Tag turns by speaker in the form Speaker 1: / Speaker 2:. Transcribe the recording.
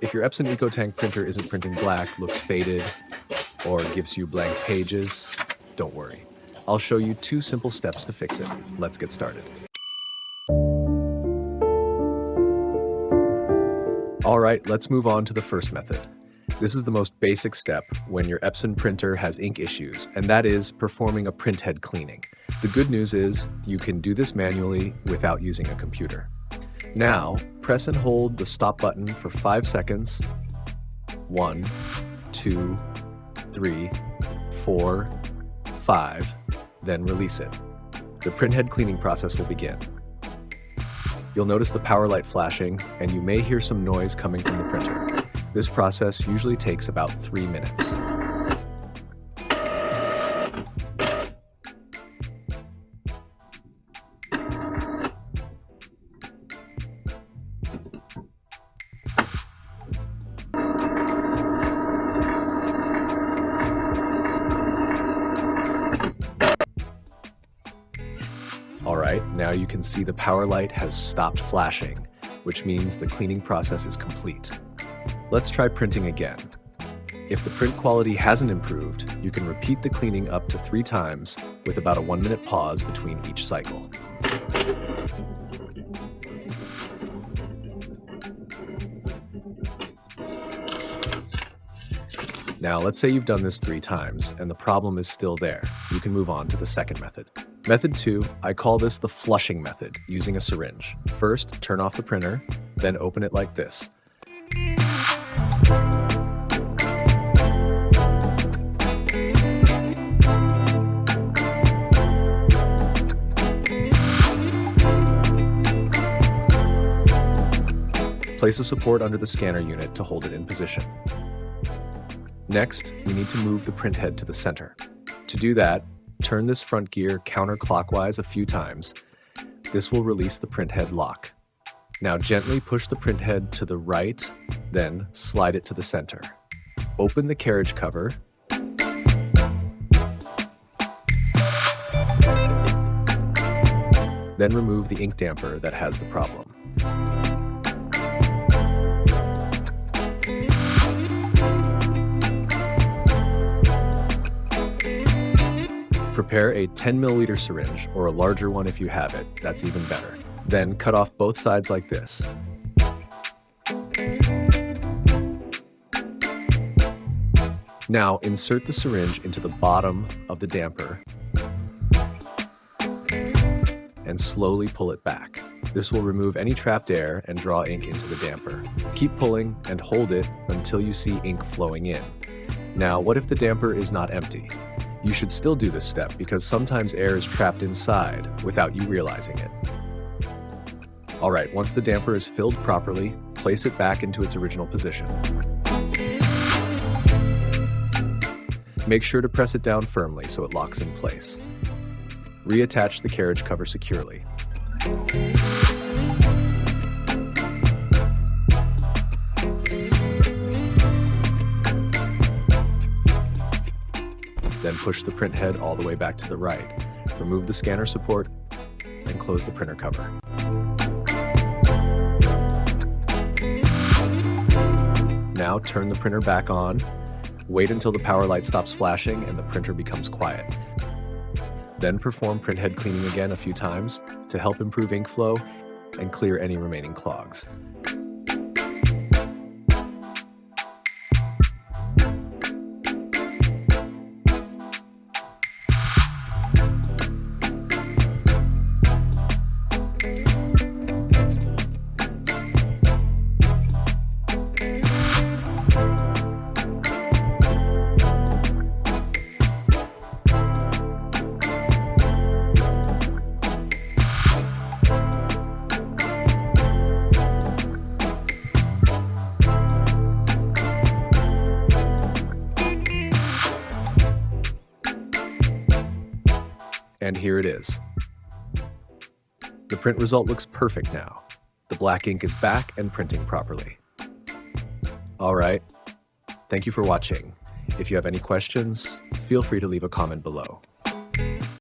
Speaker 1: If your Epson EcoTank printer isn't printing black, looks faded, or gives you blank pages, don't worry. I'll show you 2 simple steps to fix it. Let's get started. Alright, let's move on to the first method. This is the most basic step when your Epson printer has ink issues, and that is performing a printhead cleaning. The good news is you can do this manually without using a computer. Now, press and hold the stop button for 5 seconds. 1, 2, 3, 4, 5, then release it. The printhead cleaning process will begin. You'll notice the power light flashing, and you may hear some noise coming from the printer. This process usually takes about 3 minutes. Alright, now you can see the power light has stopped flashing, which means the cleaning process is complete. Let's try printing again. If the print quality hasn't improved, you can repeat the cleaning up to 3 times with about a 1-minute pause between each cycle. Now, let's say you've done this 3 times and the problem is still there. You can move on to the second method. Method 2, I call this the flushing method, using a syringe. First, turn off the printer, then open it like this. Place a support under the scanner unit to hold it in position. Next, we need to move the printhead to the center. To do that, turn this front gear counterclockwise a few times. This will release the printhead lock. Now gently push the printhead to the right, then slide it to the center. Open the carriage cover. Then remove the ink damper that has the problem. Prepare a 10 milliliter syringe, or a larger one if you have it, that's even better. Then cut off both sides like this. Now insert the syringe into the bottom of the damper and slowly pull it back. This will remove any trapped air and draw ink into the damper. Keep pulling and hold it until you see ink flowing in. Now, what if the damper is not empty? You should still do this step because sometimes air is trapped inside without you realizing it. Alright, once the damper is filled properly, place it back into its original position. Make sure to press it down firmly so it locks in place. Reattach the carriage cover securely. Then push the printhead all the way back to the right. Remove the scanner support and close the printer cover. Now turn the printer back on. Wait until the power light stops flashing and the printer becomes quiet. Then perform printhead cleaning again a few times to help improve ink flow and clear any remaining clogs. And here it is. The print result looks perfect now. The black ink is back and printing properly. Alright, thank you for watching. If you have any questions, feel free to leave a comment below.